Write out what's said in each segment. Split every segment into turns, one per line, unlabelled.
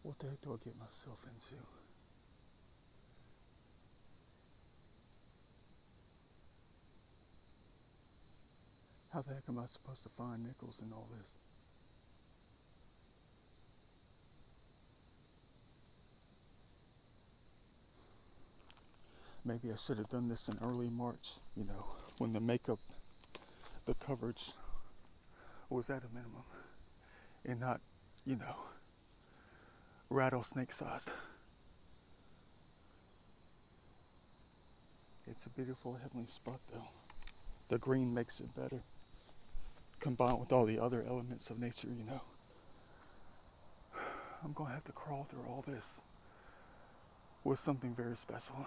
What the heck do I get myself into? How the heck am I supposed to find nickels in all this? Maybe I should have done this in early March, when the coverage was at a minimum and not, you know, rattlesnake size. It's a beautiful heavenly spot though. The green makes it better. Combined with all the other elements of nature, I'm gonna have to crawl through all this with something very special.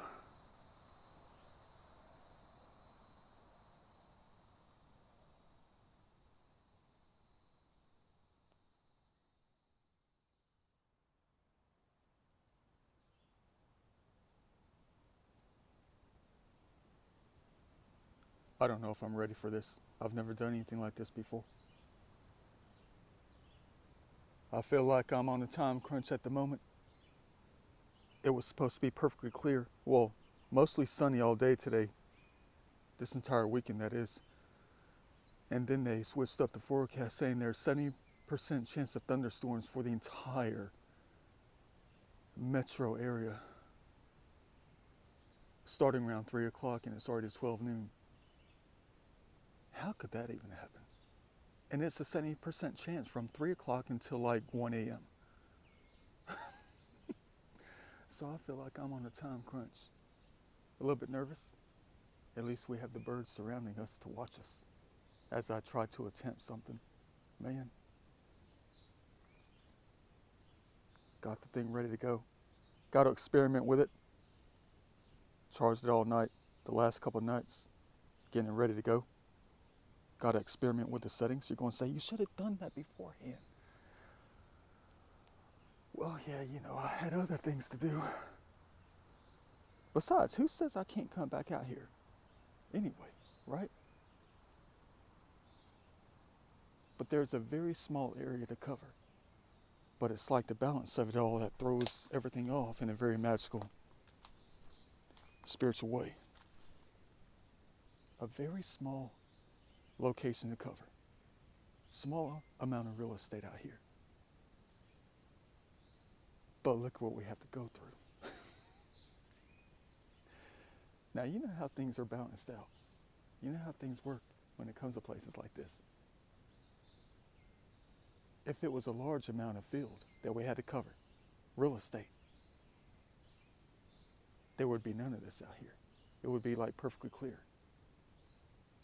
I don't know if I'm ready for this. I've never done anything like this before. I feel like I'm on a time crunch at the moment. It was supposed to be perfectly clear. Well, mostly sunny all day today. This entire weekend, that is. And then they switched up the forecast saying there's 70% chance of thunderstorms for the entire metro area. Starting around 3 o'clock and it's already 12 noon. How could that even happen? And it's a 70% chance from 3 o'clock until like 1 a.m. So I feel like I'm on a time crunch. A little bit nervous. At least we have the birds surrounding us to watch us as I try to attempt something. Man, got the thing ready to go. Got to experiment with it. Charged it all night, the last couple of nights, getting it ready to go. Got to experiment with the settings. You're going to say, you should have done that beforehand. Well, yeah, I had other things to do. Besides, who says I can't come back out here? Anyway, right? But there's a very small area to cover. But it's like the balance of it all that throws everything off in a very magical, spiritual way. A very small location to cover. Small amount of real estate out here. But look what we have to go through. Now, you know how things are balanced out. You know how things work when it comes to places like this. If it was a large amount of field that we had to cover, real estate, there would be none of this out here. It would be like perfectly clear.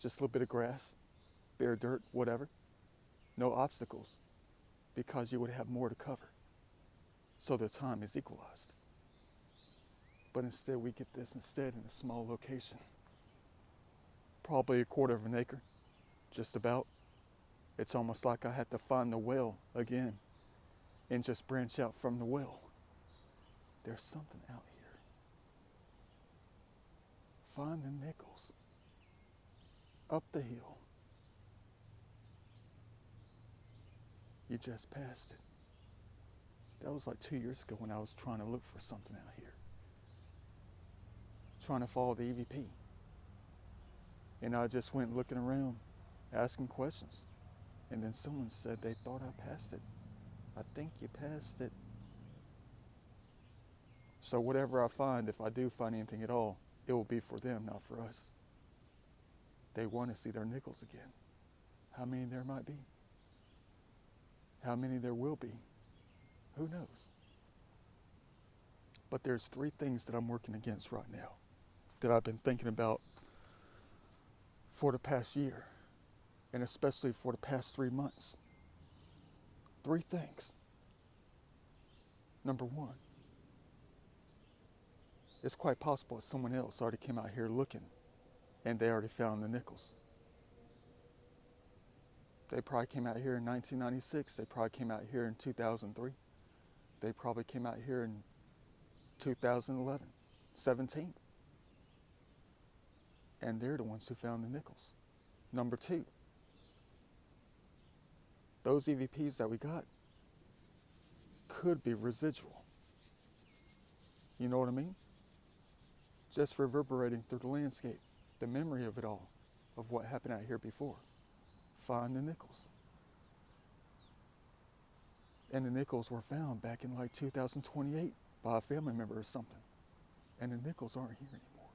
Just a little bit of grass, bare dirt, whatever. No obstacles, because you would have more to cover. So the time is equalized. But instead we get this in a small location. Probably a quarter of an acre, just about. It's almost like I had to find the well again and just branch out from the well. There's something out here. Find the nickels. Up the hill. You just passed it. That was like 2 years ago when I was trying to look for something out here. Trying to follow the EVP. And I just went looking around, asking questions. And then someone said they thought I passed it. I think you passed it. So whatever I find, if I do find anything at all, it will be for them, not for us. They want to see their nickels again. How many there might be? How many there will be? Who knows? But there's 3 things that I'm working against right now that I've been thinking about for the past year, and especially for the past 3 months. 3 things. Number 1, it's quite possible that someone else already came out here looking and they already found the nickels. They probably came out here in 1996. They probably came out here in 2003. They probably came out here in 2011, 17. And they're the ones who found the nickels. Number 2, those EVPs that we got could be residual. You know what I mean? Just reverberating through the landscape, the memory of it all, of what happened out here before. Find the nickels. And the nickels were found back in like 2028 by a family member or something. And the nickels aren't here anymore.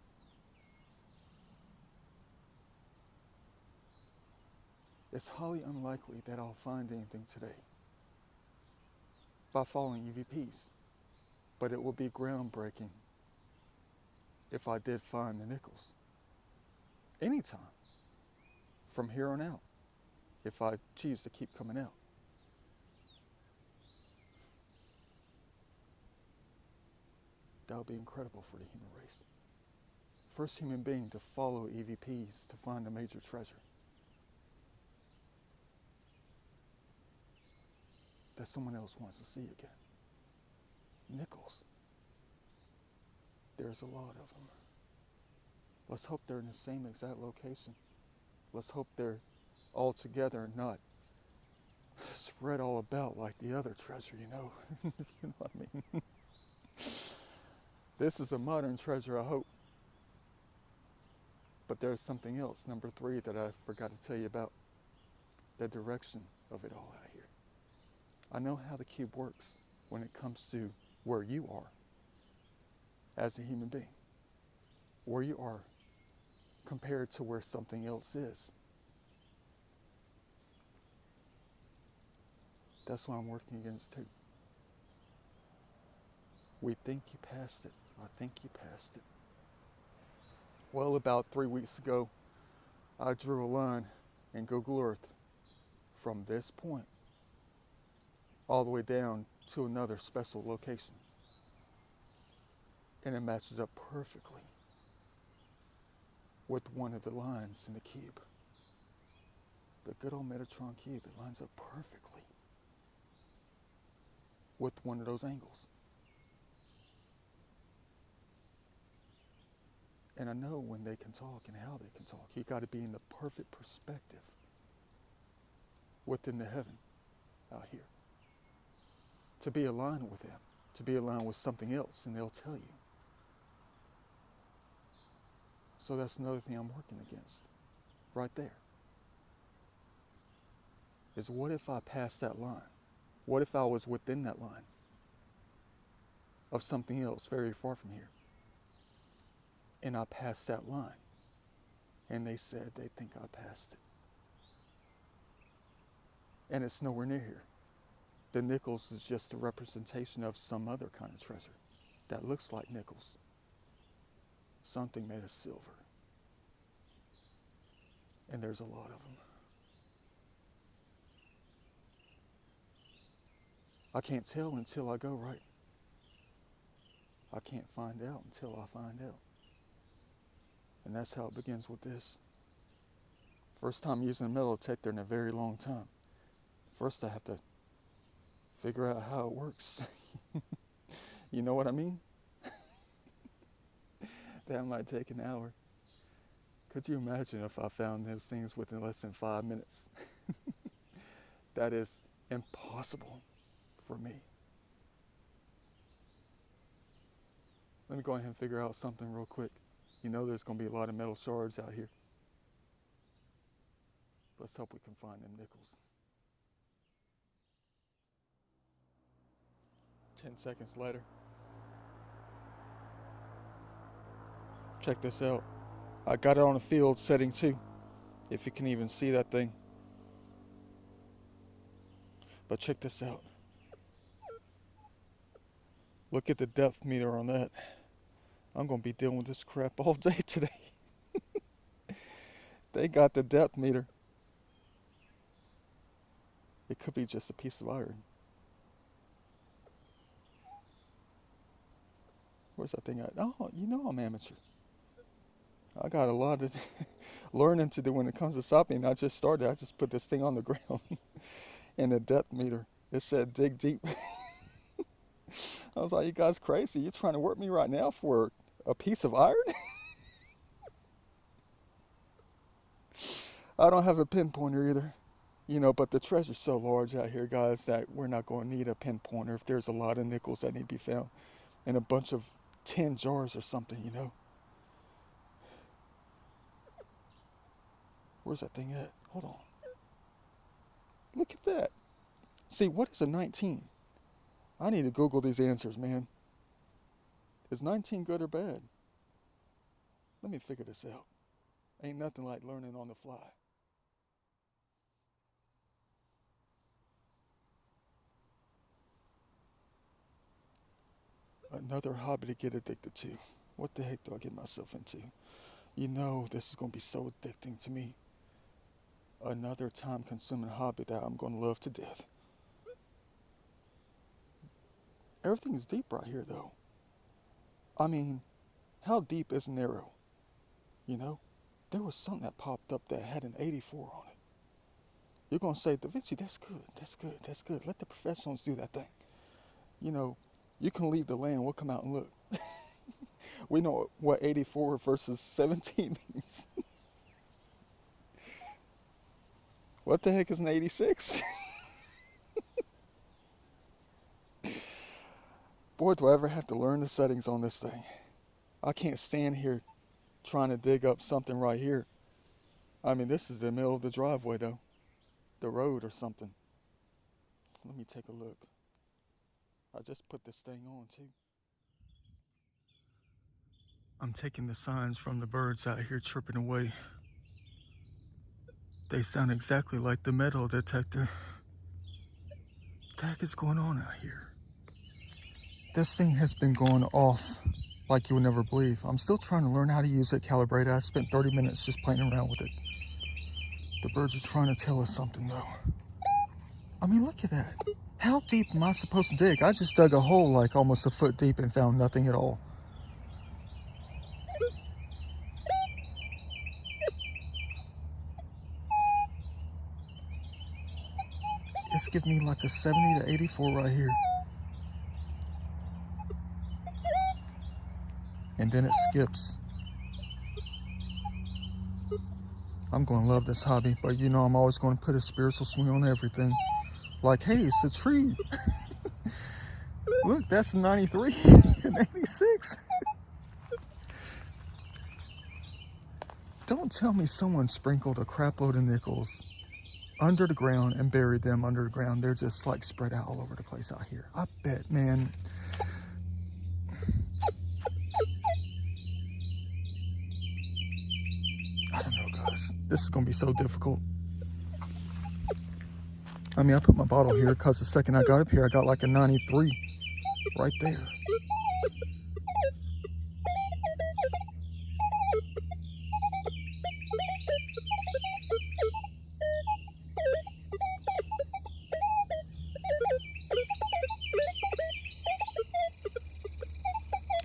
It's highly unlikely that I'll find anything today by following EVPs, but it will be groundbreaking if I did find the nickels. Anytime, from here on out, if I choose to keep coming out. That would be incredible for the human race. First human being to follow EVPs to find a major treasure. That someone else wants to see again. Nickels. There's a lot of them. Let's hope they're in the same exact location. Let's hope they're all together and not spread all about like the other treasure, you know? You know what I mean? This is a modern treasure, I hope. But there's something else, number 3, that I forgot to tell you about. The direction of it all out here. I know how the cube works when it comes to where you are as a human being. Where you are compared to where something else is. That's what I'm working against too. We think you passed it. I think you passed it. Well, about 3 weeks ago, I drew a line in Google Earth from this point all the way down to another special location. And it matches up perfectly with one of the lines in the cube. The good old Metatron cube, it lines up perfectly with one of those angles. And I know when they can talk and how they can talk. You got to be in the perfect perspective within the heaven out here. To be aligned with them, to be aligned with something else, and they'll tell you. So that's another thing I'm working against, right there. Is what if I passed that line? What if I was within that line of something else very far from here? And I passed that line, and they said they think I passed it. And it's nowhere near here. The nickels is just a representation of some other kind of treasure that looks like nickels. Something made of silver. And there's a lot of them. I can't tell until I go, right? I can't find out until I find out. And that's how it begins with this. First time using a metal detector in a very long time. First I have to figure out how it works. You know what I mean? That might take an hour. Could you imagine if I found those things within less than 5 minutes? That is impossible for me. Let me go ahead and figure out something real quick. You know there's going to be a lot of metal shards out here. Let's hope we can find them nickels. 10 seconds later. Check this out. I got it on a field setting 2. If you can even see that thing. But check this out. Look at the depth meter on that. I'm going to be dealing with this crap all day today. They got the depth meter. It could be just a piece of iron. Where's that thing at? Oh, you know I'm amateur. I got a lot of learning to do when it comes to stopping. I just started. I just put this thing on the ground. And the depth meter, it said dig deep. I was like, you guys crazy. You're trying to work me right now for a piece of iron? I don't have a pinpointer either. You know, but the treasure's so large out here, guys, that we're not going to need a pinpointer if there's a lot of nickels that need to be found in a bunch of tin jars or something, you know. Where's that thing at? Hold on. Look at that. See, what is a 19? I need to Google these answers, man. Is 19 good or bad? Let me figure this out. Ain't nothing like learning on the fly. Another hobby to get addicted to. What the heck do I get myself into? You know, this is going to be so addicting to me. Another time-consuming hobby that I'm going to love to death. Everything is deep right here, though. I mean, how deep is an arrow? You know, there was something that popped up that had an 84 on it. You're going to say, Da Vinci, that's good, that's good, that's good. Let the professionals do that thing. You know, you can leave the land, we'll come out and look. We know what 84 versus 17 means. What the heck is an 86? Boy, do I ever have to learn the settings on this thing. I can't stand here trying to dig up something right here. I mean, this is the middle of the driveway, though. The road or something. Let me take a look. I just put this thing on, too. I'm taking the signs from the birds out here chirping away. They sound exactly like the metal detector. What the heck is going on out here? This thing has been going off like you would never believe. I'm still trying to learn how to use it, calibrate it. I spent 30 minutes just playing around with it. The birds are trying to tell us something, though. I mean, look at that. How deep am I supposed to dig? I just dug a hole like almost a foot deep and found nothing at all. It's giving me like a 70 to 84 right here. And then it skips. I'm going to love this hobby, but you know I'm always going to put a spiritual swing on everything. Like, hey, it's a tree. Look, that's 93 and 86. Don't tell me someone sprinkled a crap load of nickels under the ground and buried them under the ground. They're just like spread out all over the place out here. I bet, man. I don't know, guys. This is going to be so difficult. I mean, I put my bottle here because the second I got up here, I got like a 93 right there.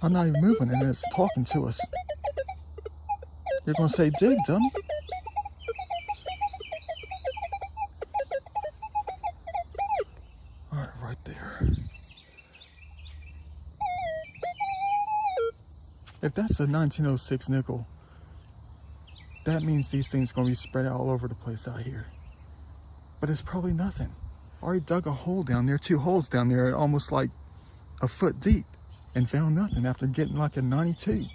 I'm not even moving and it's talking to us. You're going to say, dig, dummy. All right, right there. If that's a 1906 nickel, that means these things are going to be spread out all over the place out here. But it's probably nothing. I already dug a hole down there, 2 holes down there, almost like a foot deep, and found nothing after getting like a 92.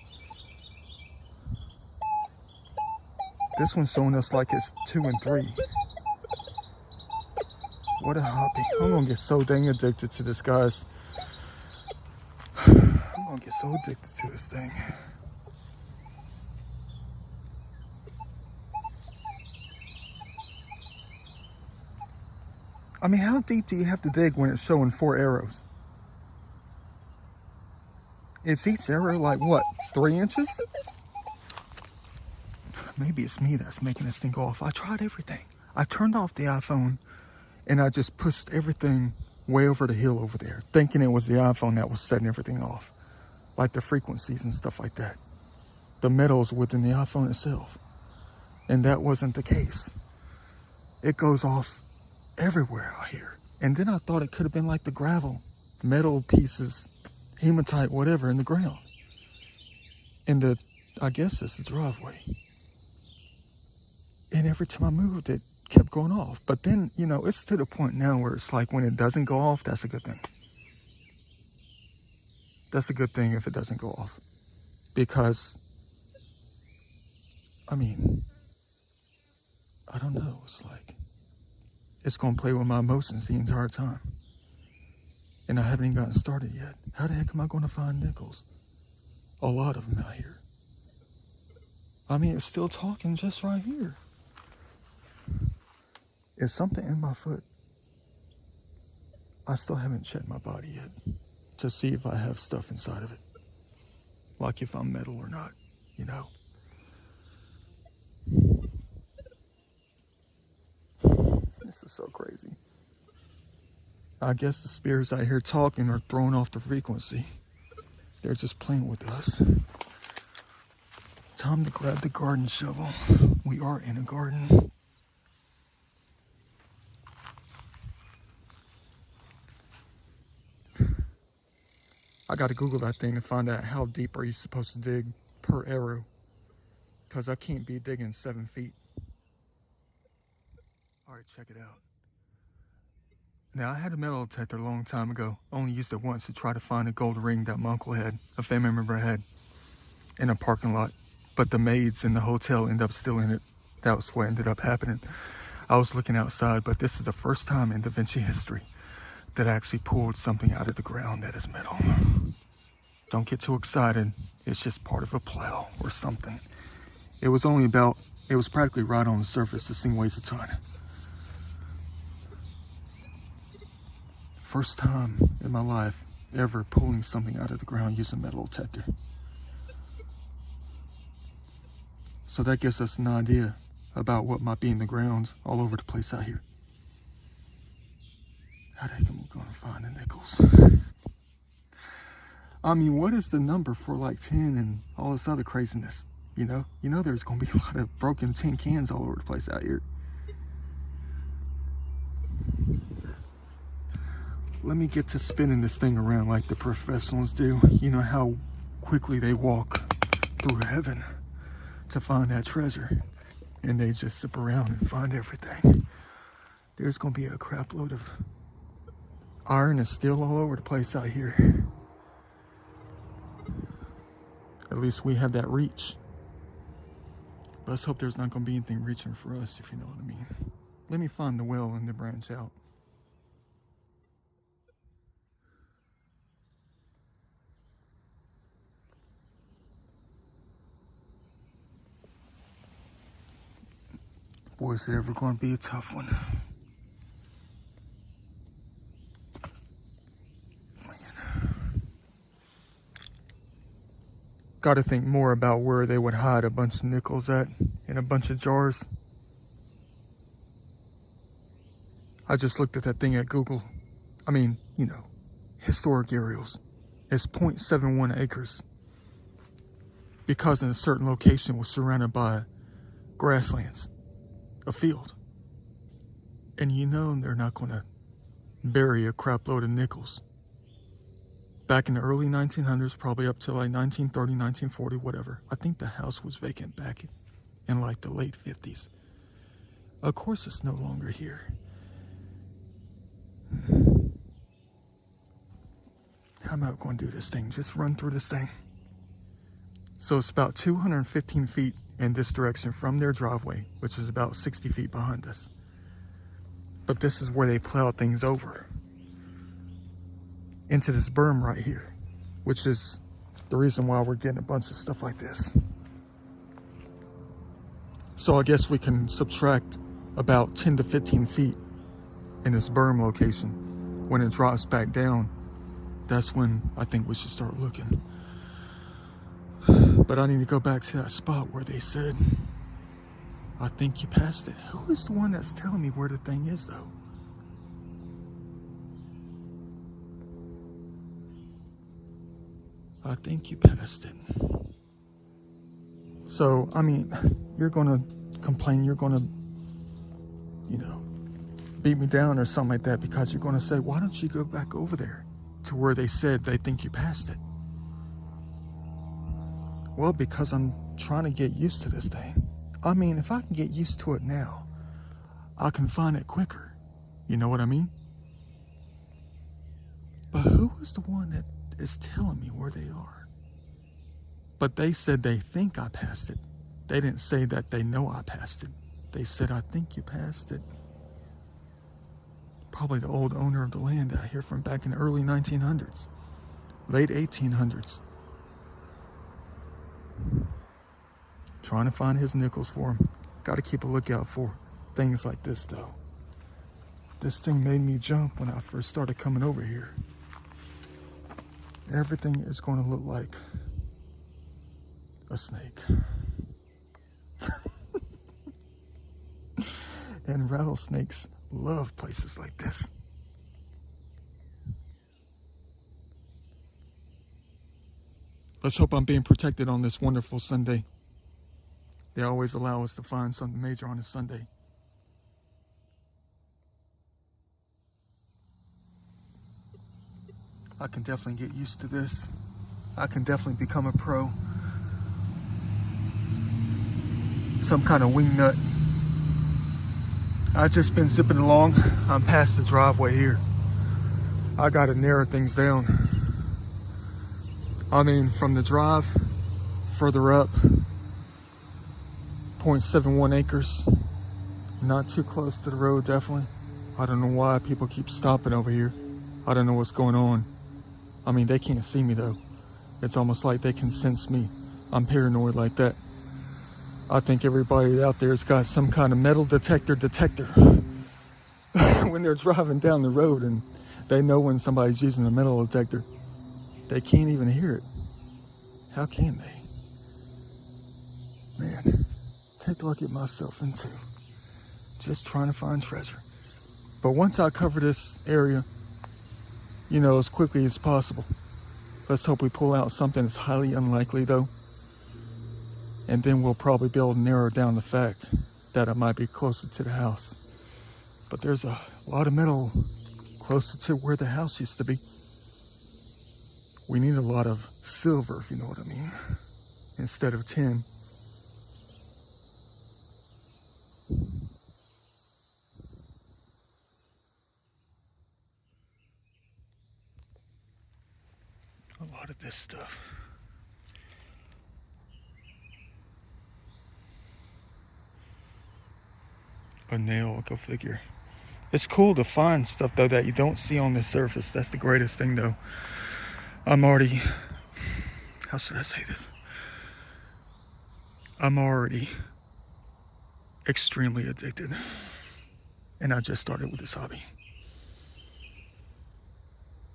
This one's showing us like it's 2 and 3. What a hobby. I'm going to get so dang addicted to this, guys. I'm going to get so addicted to this thing. I mean, how deep do you have to dig when it's showing 4 arrows? Is each arrow like what, 3 inches? Maybe it's me that's making this thing go off. I tried everything. I turned off the iPhone and I just pushed everything way over the hill over there, thinking it was the iPhone that was setting everything off, like the frequencies and stuff like that. The metals within the iPhone itself. And that wasn't the case. It goes off everywhere out here. And then I thought it could have been like the gravel, metal pieces, hematite, whatever, in the ground. In the, I guess it's the driveway. And every time I moved, it kept going off. But then, you know, it's to the point now where it's like when it doesn't go off, that's a good thing. That's a good thing if it doesn't go off. Because, I mean, I don't know. It's like, it's going to play with my emotions the entire time. And I haven't even gotten started yet. How the heck am I going to find nickels? A lot of them out here. I mean, it's still talking just right here. It's something in my foot. I still haven't checked my body yet to see if I have stuff inside of it. Like if I'm metal or not, you know. This is so crazy. I guess the spirits out here talking are throwing off the frequency. They're just playing with us. Time to grab the garden shovel. We are in a garden. I gotta Google that thing to find out how deep are you supposed to dig per arrow. Because I can't be digging 7 feet. Alright, check it out. Now, I had a metal detector a long time ago. Only used it once to try to find a gold ring that my uncle had, a family member had, in a parking lot. But the maids in the hotel ended up stealing it. That was what ended up happening. I was looking outside, but this is the first time in Da Vinci history that I actually pulled something out of the ground that is metal. Don't get too excited. It's just part of a plow or something. It was practically right on the surface. This thing weighs a ton. First time in my life ever pulling something out of the ground using a metal detector. So that gives us an idea about what might be in the ground all over the place out here. How the heck am I gonna find the nickels? I mean, what is the number for like 10 and all this other craziness? You know there's gonna be a lot of broken tin cans all over the place out here. Let me get to spinning this thing around like the professionals do. You know how quickly they walk through heaven to find that treasure. And they just zip around and find everything. There's gonna be a crap load of iron and steel all over the place out here. At least we have that reach. Let's hope there's not gonna be anything reaching for us, if you know what I mean. Let me find the well and then branch out. Boy, is it ever going to be a tough one. Got to think more about where they would hide a bunch of nickels at in a bunch of jars. I just looked at that thing at Google. I mean, you know, historic aerials. It's 0.71 acres. Because in a certain location was surrounded by grasslands. A field. And you know they're not going to bury a crap load of nickels. Back in the early 1900s, probably up to like 1930, 1940, whatever. I think the house was vacant back in like the late 50s. Of course it's no longer here. How am I going to do this thing? Just run through this thing. So it's about 215 feet in this direction from their driveway, which is about 60 feet behind us. But this is where they plowed things over into this berm right here, which is the reason why we're getting a bunch of stuff like this. So I guess we can subtract about 10 to 15 feet in this berm location. When it drops back down, that's when I think we should start looking. But I need to go back to that spot where they said, I think you passed it. Who is the one that's telling me where the thing is, though? I think you passed it. So, I mean, you're going to complain, you're going to, you know, beat me down or something like that because you're going to say, why don't you go back over there to where they said they think you passed it? Well, because I'm trying to get used to this thing. I mean, if I can get used to it now, I can find it quicker. You know what I mean? But who is the one that is telling me where they are? But they said they think I passed it. They didn't say that they know I passed it. They said, I think you passed it. Probably the old owner of the land out here from back in the early 1900s, late 1800s. Trying to find his nickels for him. Got to keep a lookout for things like this, though. This thing made me jump when I first started coming over here. Everything is going to look like a snake. And rattlesnakes love places like this. Let's hope I'm being protected on this wonderful Sunday. They always allow us to find something major on a Sunday. I can definitely get used to this. I can definitely become a pro. Some kind of wingnut. I've just been zipping along. I'm past the driveway here. I gotta narrow things down. I mean, from the drive, further up, 0.71 acres. Not too close to the road, definitely. I don't know why people keep stopping over here. I don't know what's going on. I mean, they can't see me though. It's almost like they can sense me. I'm paranoid like that. I think everybody out there's got some kind of metal detector when they're driving down the road, and they know when somebody's using a metal detector. They can't even hear it. How can they? Man, what do I get myself into? Just trying to find treasure. But once I cover this area, you know, as quickly as possible. Let's hope we pull out something that's highly unlikely though. And then we'll probably be able to narrow down the fact that it might be closer to the house. But there's a lot of metal closer to where the house used to be. We need a lot of silver, if you know what I mean, instead of tin. A lot of this stuff. A nail, go figure. It's cool to find stuff though that you don't see on the surface. That's the greatest thing though. I'm already, how should I say this? I'm already extremely addicted. And I just started with this hobby.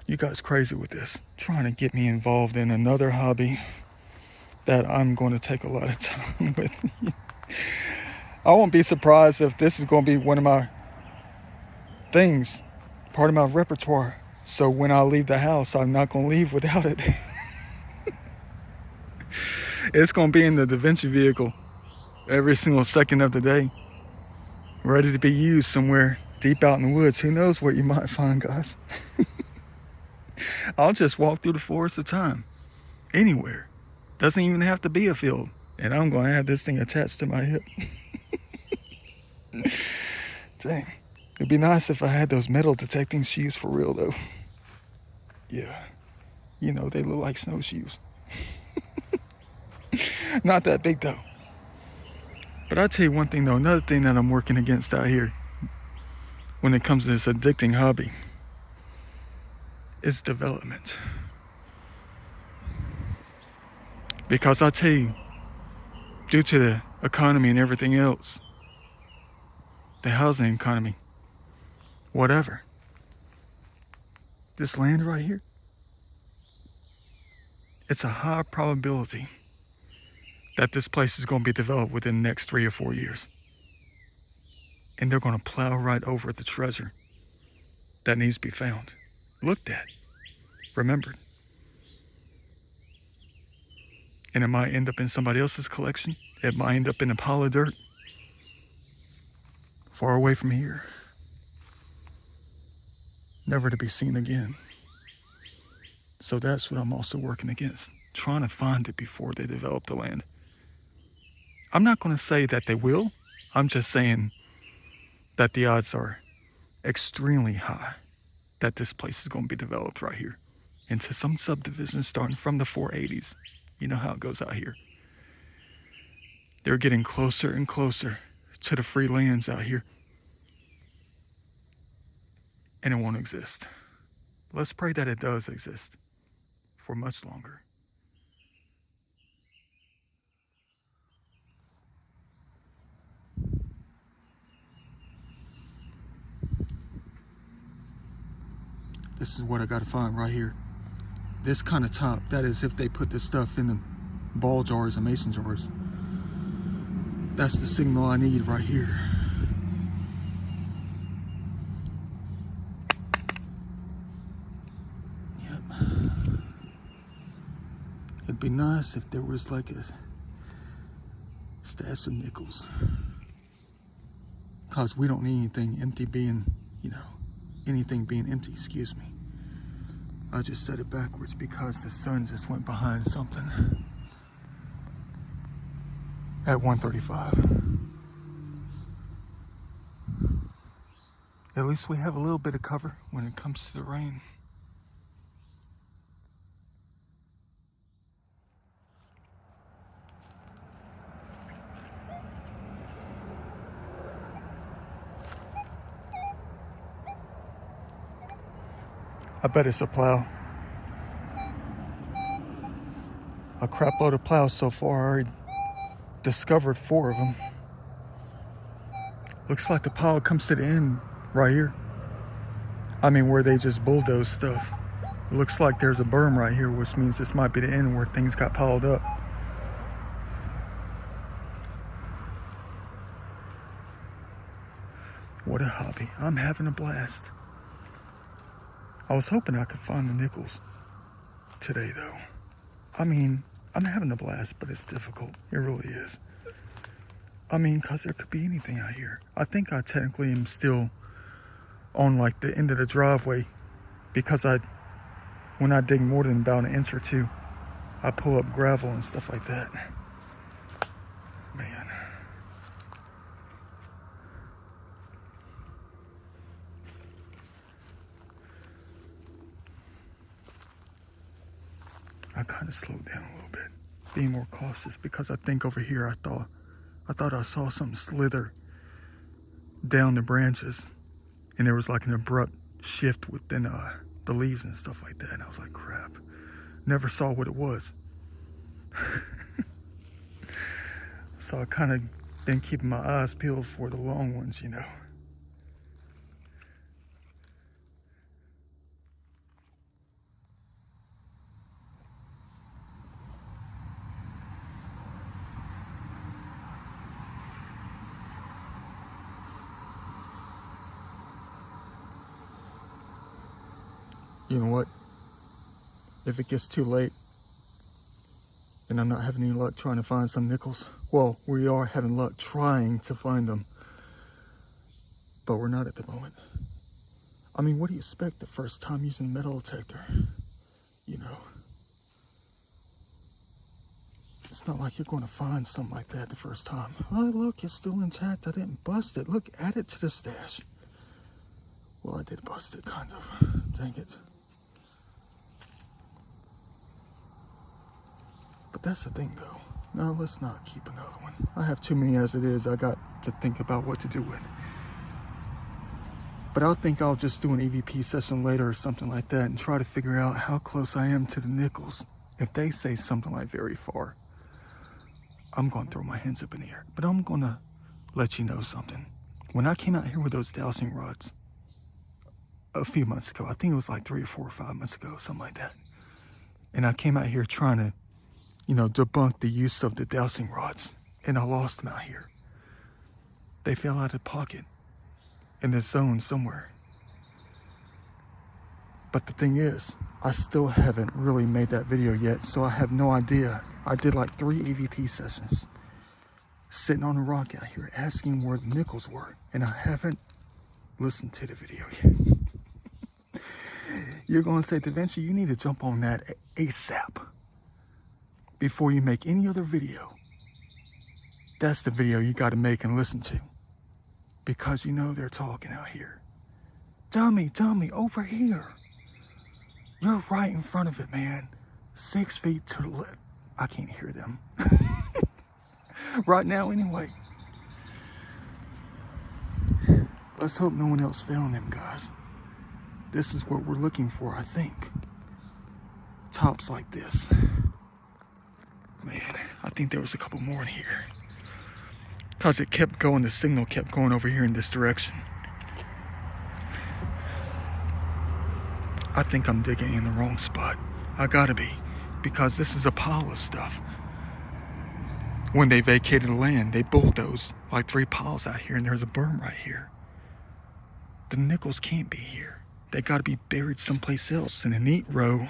You guys crazy with this, trying to get me involved in another hobby that I'm going to take a lot of time with. I won't be surprised if this is going to be one of my things, part of my repertoire. So when I leave the house, I'm not going to leave without it. It's going to be in the Da Vinci vehicle every single second of the day, ready to be used somewhere deep out in the woods. Who knows what you might find, guys? I'll just walk through the forest of time, anywhere. Doesn't even have to be a field. And I'm going to have this thing attached to my hip. Dang. It'd be nice if I had those metal detecting shoes for real, though. Yeah. You know, they look like snowshoes. Not that big, though. But I'll tell you one thing, though. Another thing that I'm working against out here when it comes to this addicting hobby is development. Because I'll tell you, due to the economy and everything else, the housing economy, whatever, this land right here, it's a high probability that this place is going to be developed within the next 3 or 4 years. And they're going to plow right over the treasure that needs to be found, looked at, remembered. And it might end up in somebody else's collection. It might end up in a pile of dirt far away from here, never to be seen again. So that's what I'm also working against, trying to find it before they develop the land. I'm not going to say that they will. I'm just saying that the odds are extremely high that this place is going to be developed right here into some subdivision starting from the 480s. You know how it goes out here. They're getting closer and closer to the free lands out here. And it won't exist. Let's pray that it does exist for much longer. This is what I gotta find right here. This kind of top, that is if they put this stuff in the ball jars and mason jars. That's the signal I need right here. Yep. It'd be nice if there was like a stash of nickels. Cause we don't need anything empty being, anything being empty, excuse me. I just said it backwards because the sun just went behind something at 1:35. At least we have a little bit of cover when it comes to the rain. I bet it's a plow. A crap load of plows so far. I already discovered 4 of them. Looks like the pile comes to the end right here. I mean, where they just bulldoze stuff. It looks like there's a berm right here, which means this might be the end where things got piled up. What a hobby. I'm having a blast. I was hoping I could find the nickels today, though. I mean, I'm having a blast, but it's difficult. It really is. I mean, because there could be anything out here. I think I technically am still on like the end of the driveway because when I dig more than about an inch or two, I pull up gravel and stuff like that. Man. I kind of slowed down a little bit, being more cautious because I think over here I thought I saw something slither down the branches, and there was like an abrupt shift within the leaves and stuff like that, and I was like, crap. Never saw what it was. So I kind of been keeping my eyes peeled for the long ones, You know what? If it gets too late and I'm not having any luck trying to find some nickels, well, we are having luck trying to find them, but we're not at the moment. I mean, what do you expect the first time using a metal detector? It's not like you're going to find something like that the first time. Oh, look, it's still intact. I didn't bust it. Look, add it to the stash. Well, I did bust it, kind of. Dang it. But that's the thing, though. No, let's not keep another one. I have too many as it is. I got to think about what to do with. But I think I'll just do an EVP session later or something like that and try to figure out how close I am to the nickels. If they say something like very far, I'm going to throw my hands up in the air. But I'm going to let you know something. When I came out here with those dowsing rods a few months ago, I think it was like 3 or 4 or 5 months ago, something like that. And I came out here trying to debunk the use of the dowsing rods, and I lost them out here. They fell out of pocket in this zone somewhere. But the thing is, I still haven't really made that video yet, so I have no idea. I did like 3 EVP sessions, sitting on a rock out here, asking where the nickels were, and I haven't listened to the video yet. You're going to say, DaVinci, you need to jump on that ASAP. Before you make any other video. That's the video you got to make and listen to. because you know they're talking out here. Dummy, over here. You're right in front of it, man. 6 feet to the left. I can't hear them. Right now, anyway. Let's hope no one else found them, guys. This is what we're looking for, I think. Tops like this. Man, I think there was a couple more in here. Because it kept going, the signal kept going over here in this direction. I think I'm digging in the wrong spot. I gotta be, because this is a pile of stuff. When they vacated the land, they bulldozed like 3 piles out here, and there's a berm right here. The nickels can't be here. They gotta be buried someplace else in a neat row.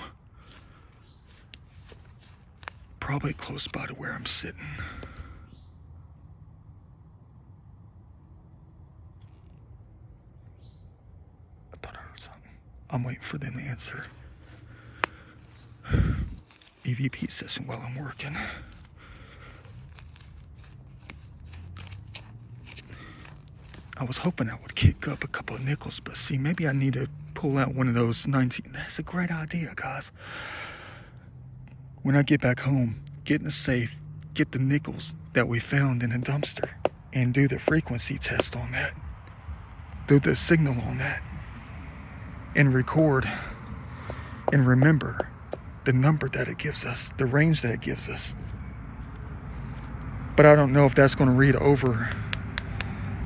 Probably close by to where I'm sitting. I thought I heard something. I'm waiting for them to answer. EVP session while I'm working. I was hoping I would kick up a couple of nickels, but see, maybe I need to pull out one of those 19. That's a great idea, guys. When I get back home, get in the safe, get the nickels that we found in a dumpster, and do the frequency test on that. Do the signal on that. And record and remember the number that it gives us, the range that it gives us. But I don't know if that's going to read over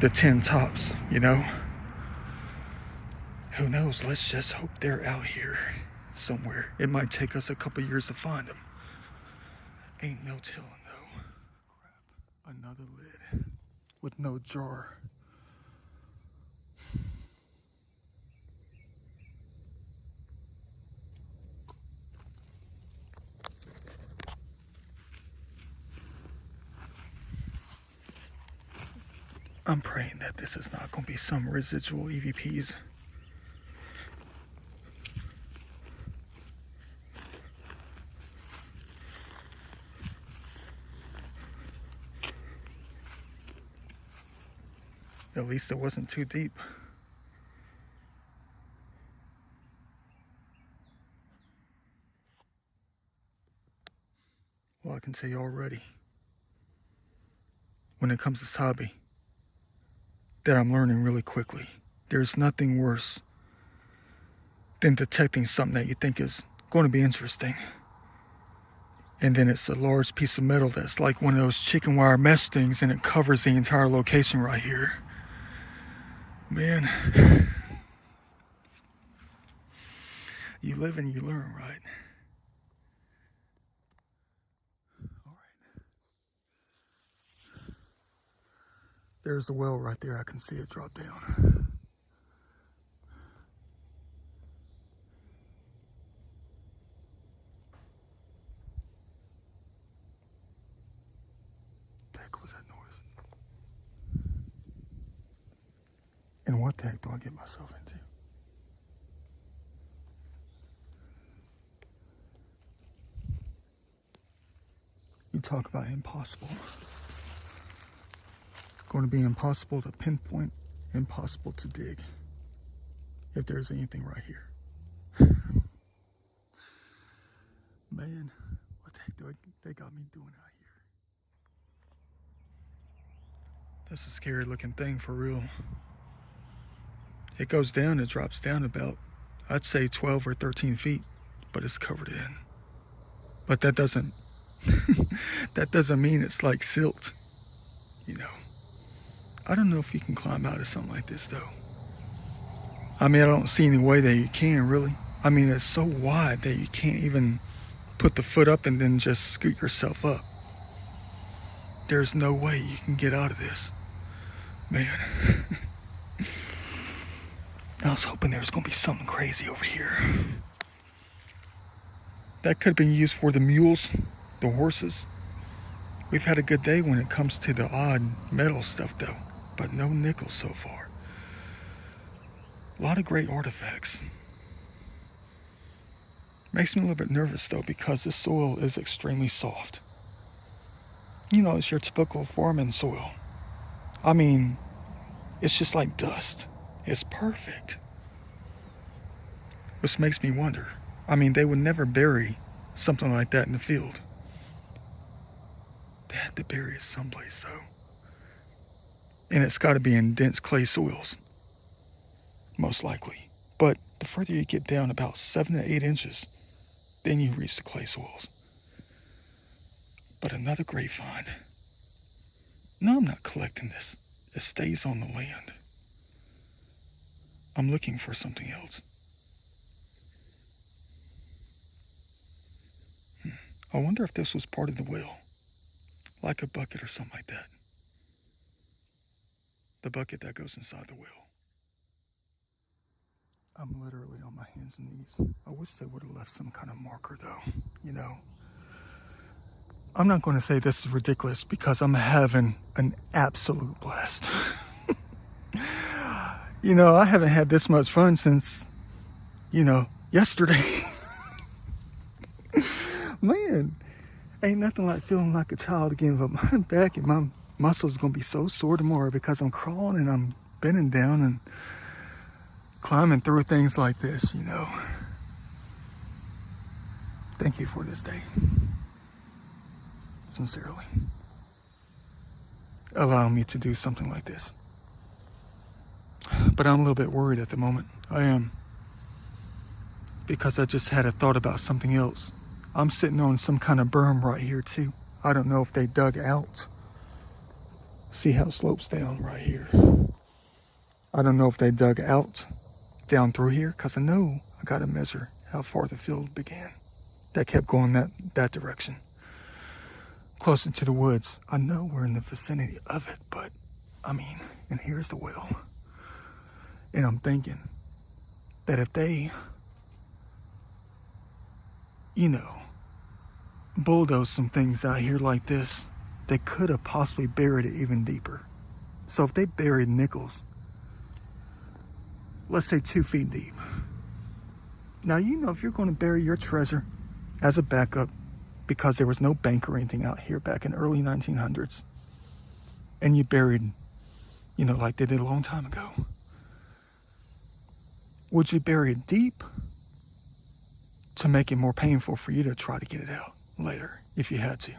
the 10 tops, you know? Who knows? Let's just hope they're out here somewhere. It might take us a couple years to find them. Ain't no telling though. Crap. Another lid with no jar. I'm praying that this is not going to be some residual EVPs. At least it wasn't too deep. Well, I can tell you already, when it comes to this hobby, that I'm learning really quickly. There's nothing worse than detecting something that you think is going to be interesting. And then it's a large piece of metal that's like one of those chicken wire mesh things, and it covers the entire location right here. Man, you live and you learn, right? All right. There's the well right there. I can see it drop down. The heck was that noise? And what the heck do I get myself into? You talk about impossible. Going to be impossible to pinpoint, impossible to dig. If there's anything right here. Man, what the heck they got me doing out here? That's a scary looking thing for real. It goes down, it drops down about, I'd say 12 or 13 feet, but it's covered in. But that doesn't, that doesn't mean it's like silt, you know. I don't know if you can climb out of something like this though. I mean, I don't see any way that you can really. I mean, it's so wide that you can't even put the foot up and then just scoot yourself up. There's no way you can get out of this, man. I was hoping there was going to be something crazy over here. That could have been used for the mules, the horses. We've had a good day when it comes to the odd metal stuff though, but no nickels so far. A lot of great artifacts. Makes me a little bit nervous though, because this soil is extremely soft. You know, it's your typical farming soil. I mean, It's just like dust. It's perfect. Which makes me wonder. I mean, they would never bury something like that in the field. They had to bury it someplace, though. And it's got to be in dense clay soils, most likely. But the further you get down, about 7 to 8 inches, then you reach the clay soils. But another great find. No, I'm not collecting this. It stays on the land. I'm looking for something else. I wonder if this was part of the well, like a bucket or something like that. The bucket that goes inside the well. I'm literally on my hands and knees. I wish they would have left some kind of marker though, you know. I'm not going to say this is ridiculous because I'm having an absolute blast. You know, I haven't had this much fun since, yesterday. Man, ain't nothing like feeling like a child again, but my back and my muscles going to be so sore tomorrow because I'm crawling and I'm bending down and climbing through things like this, Thank you for this day. Sincerely. Allow me to do something like this. But I'm a little bit worried at the moment. I am. Because I just had a thought about something else. I'm sitting on some kind of berm right here too. I don't know if they dug out. See how it slopes down right here. I don't know if they dug out down through here because I know I got to measure how far the field began. That kept going that direction. Closer to the woods. I know we're in the vicinity of it, but and here's the well. And I'm thinking that if they, bulldoze some things out here like this, they could have possibly buried it even deeper. So if they buried nickels, let's say 2 feet deep. Now, if you're going to bury your treasure as a backup, because there was no bank or anything out here back in early 1900s, and you buried, like they did a long time ago, would you bury it deep to make it more painful for you to try to get it out later if you had to?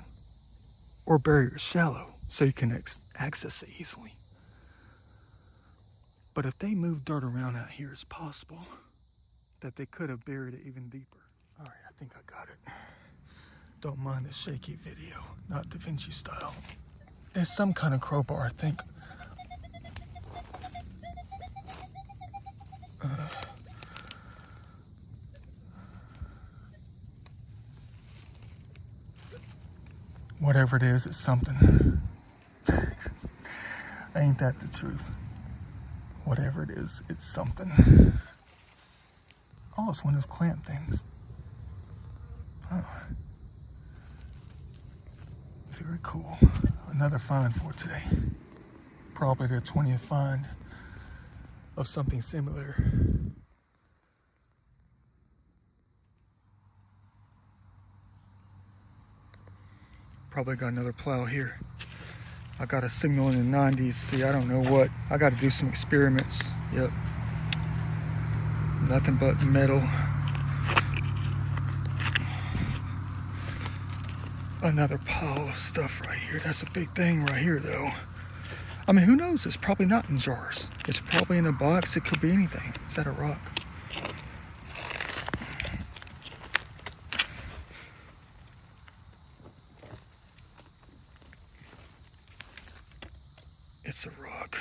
Or bury it shallow so you can access it easily? But if they move dirt around out here, it's possible that they could have buried it even deeper. All right, I think I got it. Don't mind the shaky video, not Da Vinci style. It's some kind of crowbar, I think. Whatever it is, it's something. Ain't that the truth? Whatever it is, it's something. Oh, it's one of those clamp things. Oh. Very cool. Another find for today. Probably the 20th find of something similar. Probably got another plow here. I got a signal in the 90s. See, I don't know what. I got to do some experiments. Yep. Nothing but metal. Another pile of stuff right here. That's a big thing right here, though. Who knows? It's probably not in jars. It's probably in a box. It could be anything. Is that a rock? It's a rock.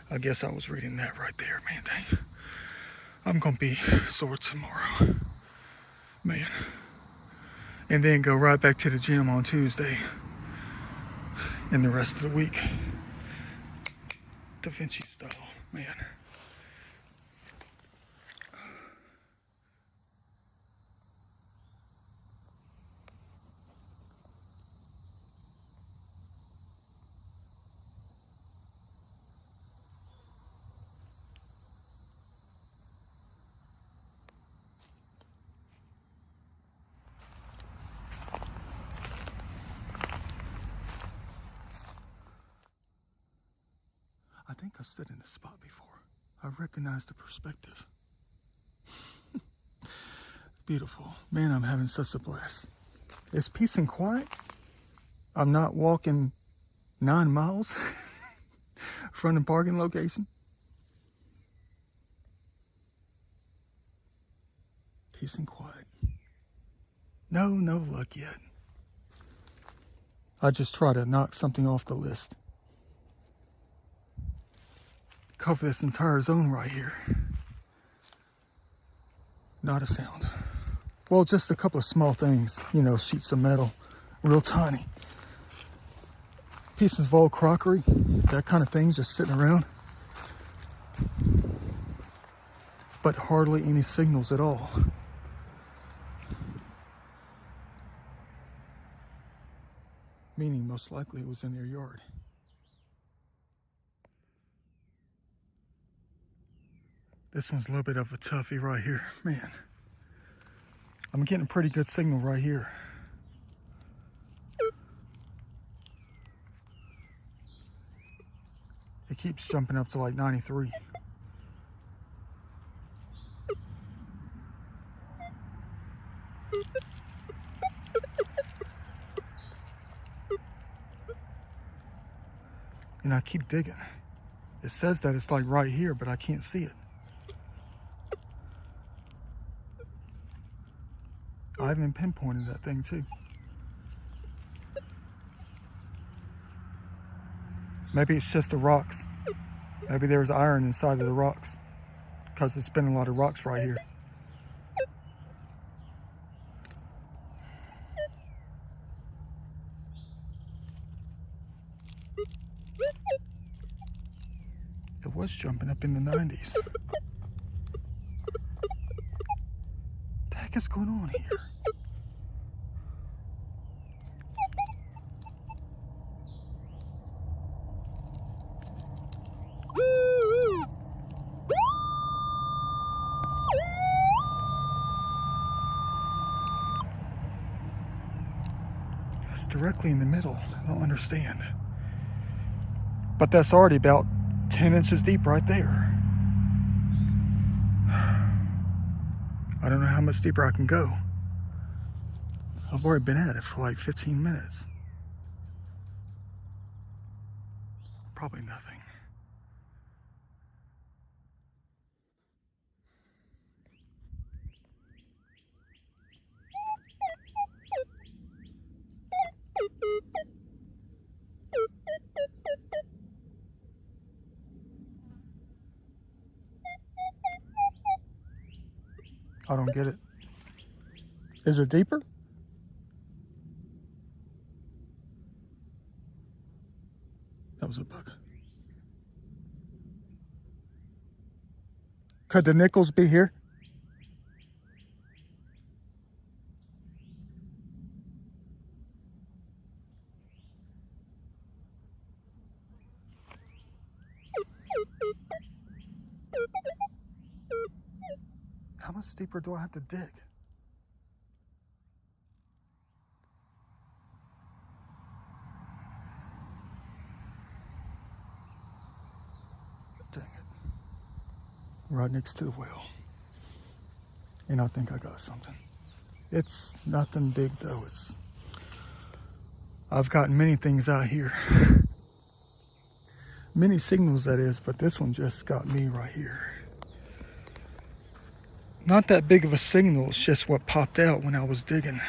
I guess I was reading that right there, man. Dang. I'm gonna be sore tomorrow, man. And then go right back to the gym on Tuesday and the rest of the week. Da Vinci style, man. I think I I stood in this spot before. I recognize the perspective. Beautiful. Man, I'm having such a blast. It's peace and quiet. I'm not walking 9 miles from the parking location. Peace and quiet. No luck yet. I just try to knock something off the list. Cover this entire zone right here. Not a sound. Well, just a couple of small things, you know, sheets of metal, real tiny. Pieces of old crockery, that kind of thing, just sitting around. But hardly any signals at all. Meaning most likely it was in their yard. This one's a little bit of a toughie right here. Man, I'm getting a pretty good signal right here. It keeps jumping up to like 93. And I keep digging. It says that it's like right here, but I can't see it. I haven't pinpointed that thing too. Maybe it's just the rocks. Maybe there's iron inside of the rocks because it's been a lot of rocks right here. It was jumping up in the 90s. What the heck is going on here? It's directly in the middle. I don't understand. But that's already about 10 inches deep right there. I don't know how much deeper I can go. I've already been at it for like 15 minutes. Probably nothing. I don't get it. Is it deeper? That was a bug. Could the nickels be here? How much deeper do I have to dig? Dang it. Right next to the well. And I think I got something. It's nothing big though. I've gotten many things out here. Many signals, that is, but this one just got me right here. Not that big of a signal, it's just what popped out when I was digging.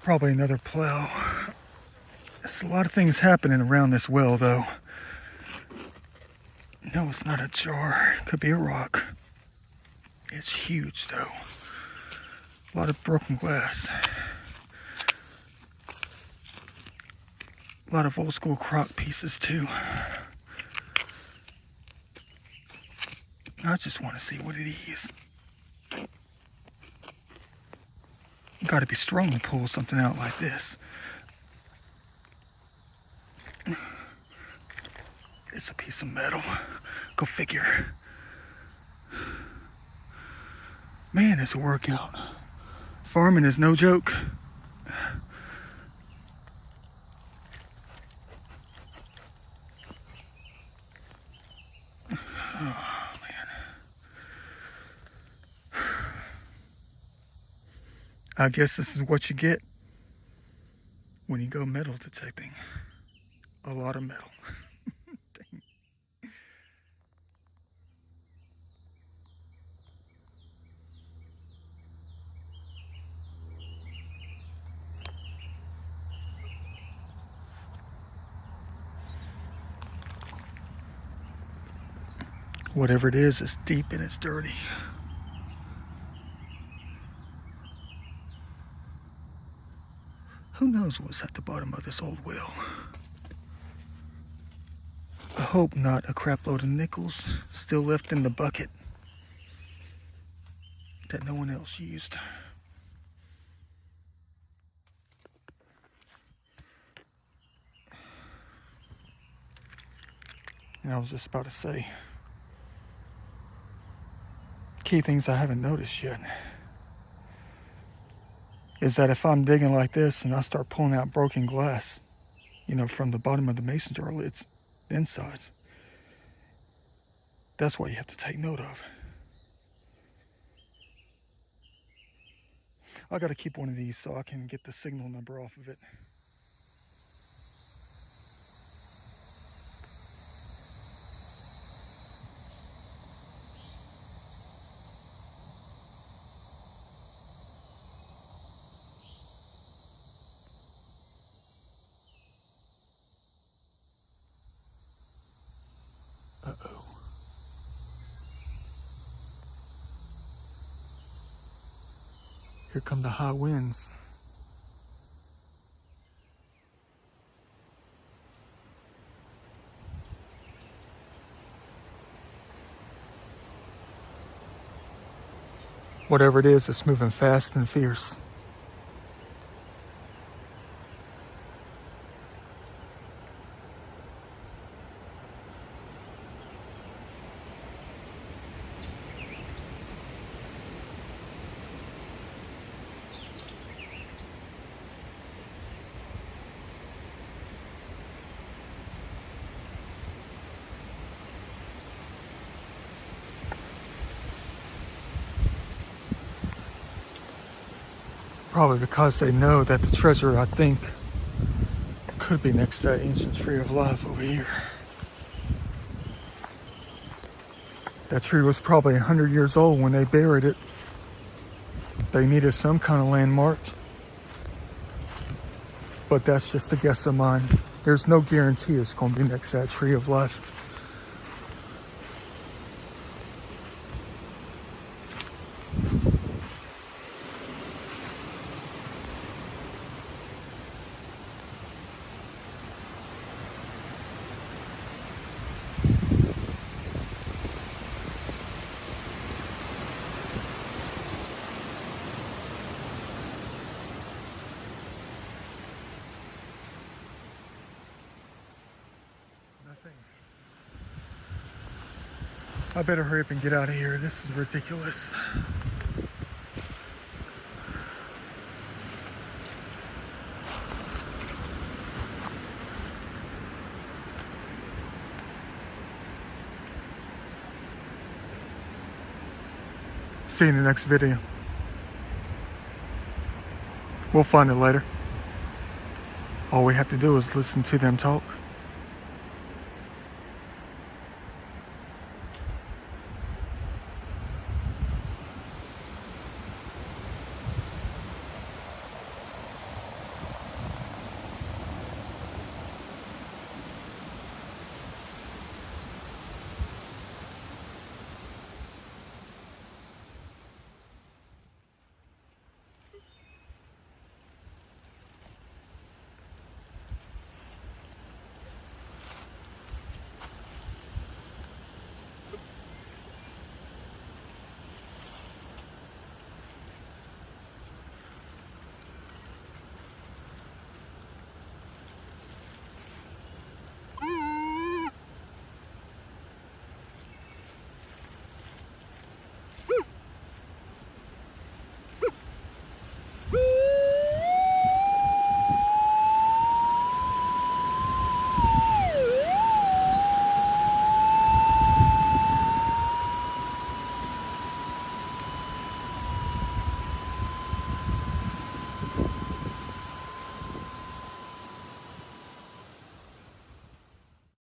Probably another plow. There's a lot of things happening around this well though. No, it's not a jar. It could be a rock. It's huge though. A lot of broken glass. A lot of old school crock pieces too. I just want to see what it is. Got to be strong to pull something out like this. It's a piece of metal. Go figure. Man, it's a workout. Farming is no joke. Oh, man. I guess this is what you get when you go metal detecting. A lot of metal. Dang. Whatever it is, it's deep and it's dirty. Who knows what's at the bottom of this old well? I hope not a crap load of nickels still left in the bucket that no one else used. And I was just about to say, key things I haven't noticed yet is that if I'm digging like this and I start pulling out broken glass, from the bottom of the mason jar lids, the insides, that's what you have to take note of. I gotta keep one of these so I can get the signal number off of it. Uh-oh. Here come the high winds. Whatever it is, it's moving fast and fierce. Probably because they know that the treasure, I think, could be next to that ancient tree of life over here. That tree was probably 100 years old when they buried it. They needed some kind of landmark. But that's just a guess of mine. There's no guarantee it's going to be next to that tree of life. I better hurry up and get out of here. This is ridiculous. See you in the next video. We'll find it later. All we have to do is listen to them talk.